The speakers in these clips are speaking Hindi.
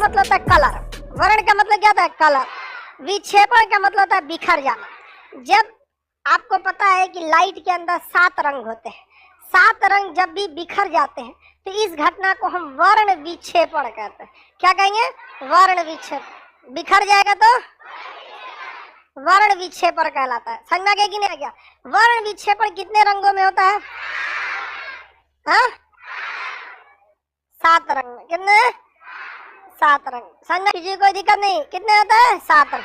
मतलब होता है कलर, वर्ण का मतलब क्या होता है कलर, विक्षेपण का मतलब होता है बिखर जाना। जब आपको पता है कि लाइट के अंदर 7 रंग होते हैं, 7 रंग जब भी बिखर जाते हैं तो इस घटना को हम वर्ण विक्षेपण कहते हैं। क्या कहेंगे? वर्ण विक्षेपण। बिखर जाएगा तो वर्ण विक्षेपण कहलाता है। समझ में कि नहीं आ गया? वर्ण विक्षेपण कितने रंगों में होता है? हाँ, 7 रंग में। कितने? 7 रंग। समझ में? किसी कोई दिक्कत नहीं? कितने होता है? 7 रंग।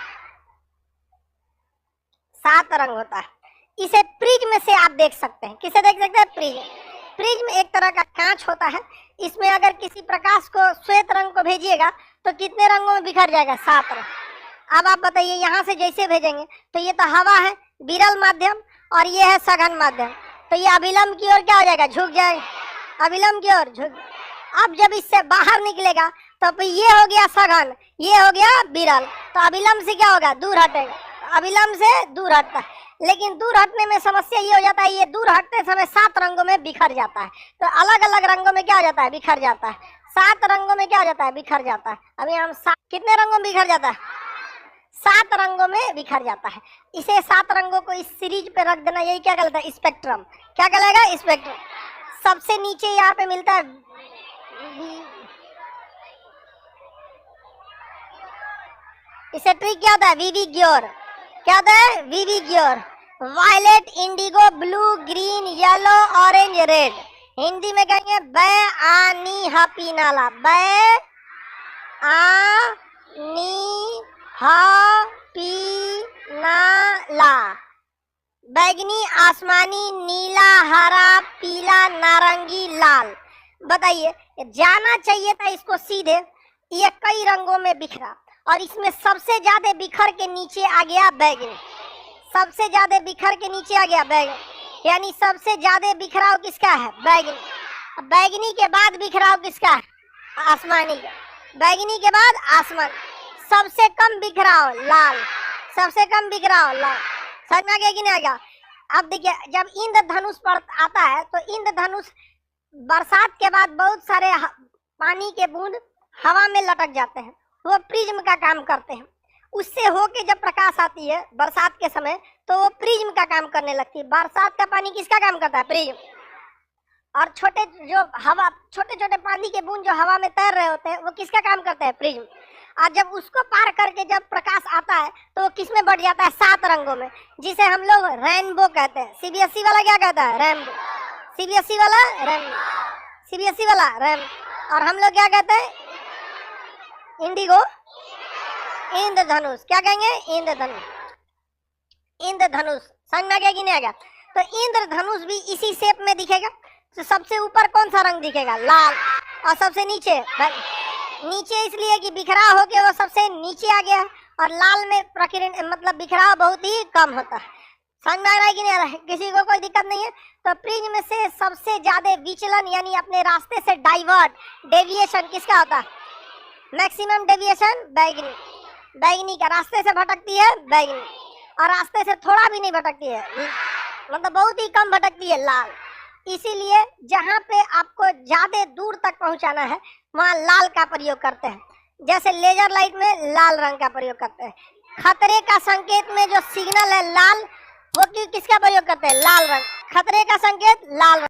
7 रंग होता है। इसे प्रिज्म से आप देख सकते हैं। किसे देख सकते हैं? प्रिज्म। प्रिज्म एक तरह का कांच होता है। इसमें अगर किसी प्रकाश को श्वेत रंग को भेजिएगा तो कितने रंगों में बिखर जाएगा? 7 रंग। अब आप बताइए, यहाँ से जैसे भेजेंगे तो ये तो हवा है, विरल माध्यम, और ये है सघन माध्यम, तो ये अभिलंब की ओर क्या हो जाएगा? झुक जाएगा। अभिलंब की ओर झुक। अब जब इससे बाहर निकलेगा तो ये हो गया सघन, ये हो गया विरल, तो अभिलंब से क्या होगा? दूर हटेगा। अभिलंब से दूर हटता है। लेकिन दूर हटने में समस्या ये हो जाता है, ये दूर हटते समय 7 रंगों में बिखर जाता है। तो अलग अलग रंगों में क्या हो जाता है? बिखर जाता है। 7 रंगों में क्या हो जाता है? बिखर जाता है। अभी हम कितने रंगों में बिखर जाता है? 7 रंगों में बिखर जाता है। इसे 7 रंगों को इस सीरीज पे रख देना, यही क्या कहलाता है? स्पेक्ट्रम। क्या कहलाएगा? स्पेक्ट्रम। सबसे नीचे यहाँ पे मिलता है इसे ट्रिक क्या होता है? वीवी ग्योर। क्या होता है? वीवी ग्योर। Violet, indigo, blue, green, yellow, orange, red. Hindi में कहेंगे बै आ नी हा पी नाला। बै आ नी हा पी नाला। बैगनी, आसमानी, नीला, हरा, पीला, नारंगी, लाल। बताइए, जाना चाहिए था इसको सीधे, ये कई रंगों में बिखरा, और इसमें सबसे ज्यादा बिखर के नीचे आ गया बैगनी। सबसे ज्यादा बिखर के नीचे आ गया बैगनी, यानी सबसे ज्यादा बिखराव किसका है? बैगनी। बैगनी के बाद बिखराव किसका है? आसमानी का। बैगनी के बाद आसमान। सबसे कम बिखराव लाल। सबसे कम बिखराव लाल। समझ में आ गया कि नहीं आ गया? अब देखिए, जब इंद्रधनुष पर आता है तो इंद्रधनुष बरसात के बाद बहुत सारे पानी के बूंद हवा में लटक जाते हैं, वो प्रिज्म का काम करते हैं। उससे होके जब प्रकाश आती है बरसात के समय तो वो प्रिज्म का काम करने लगती है। बरसात का पानी किसका काम करता है? प्रिज्म। और छोटे छोटे पानी के बूंद जो हवा में तैर रहे होते हैं वो किसका काम करते हैं? प्रिज्म। और जब उसको पार करके जब प्रकाश आता है तो वो किस में बढ़ जाता है? 7 रंगों में, जिसे हम लोग रेनबो कहते हैं। सीबीएसई वाला क्या कहता है? रेनबो। सीबीएसई वाला रेनबो। सीबीएसई वाला रेनबो। और हम लोग क्या कहते हैं? इंडिगो, इंद्रधनुष। क्या कहेंगे? इंद्रधनुष। इंद्रधनुष। समझ में आ गया कि नहीं आ गया? तो इंद्रधनुष भी इसी शेप में दिखेगा। तो सबसे ऊपर कौन सा रंग दिखेगा? लाल। और सबसे नीचे नीचे इसलिए कि बिखराव होके वो सबसे नीचे आ गया, और लाल में प्रक्रिया मतलब बिखराव बहुत ही कम होता है। समझ में आ रहा है कि नहीं आ रहा है? किसी को कोई दिक्कत नहीं है? तो प्रिज्म से सबसे ज्यादा विचलन यानी अपने रास्ते से डाइवर्ट, डेविएशन किसका होता है? मैक्सिमम डेविएशन बैगनी। बैगनी का रास्ते से भटकती है बैगनी, और रास्ते से थोड़ा भी नहीं भटकती है, मतलब बहुत ही कम भटकती है लाल। इसीलिए जहाँ पे आपको ज्यादा दूर तक पहुंचाना है वहाँ लाल का प्रयोग करते हैं। जैसे लेजर लाइट में लाल रंग का प्रयोग करते हैं। खतरे का संकेत में जो सिग्नल है लाल, वो किसका प्रयोग करते हैं? लाल रंग। खतरे का संकेत लाल रंग।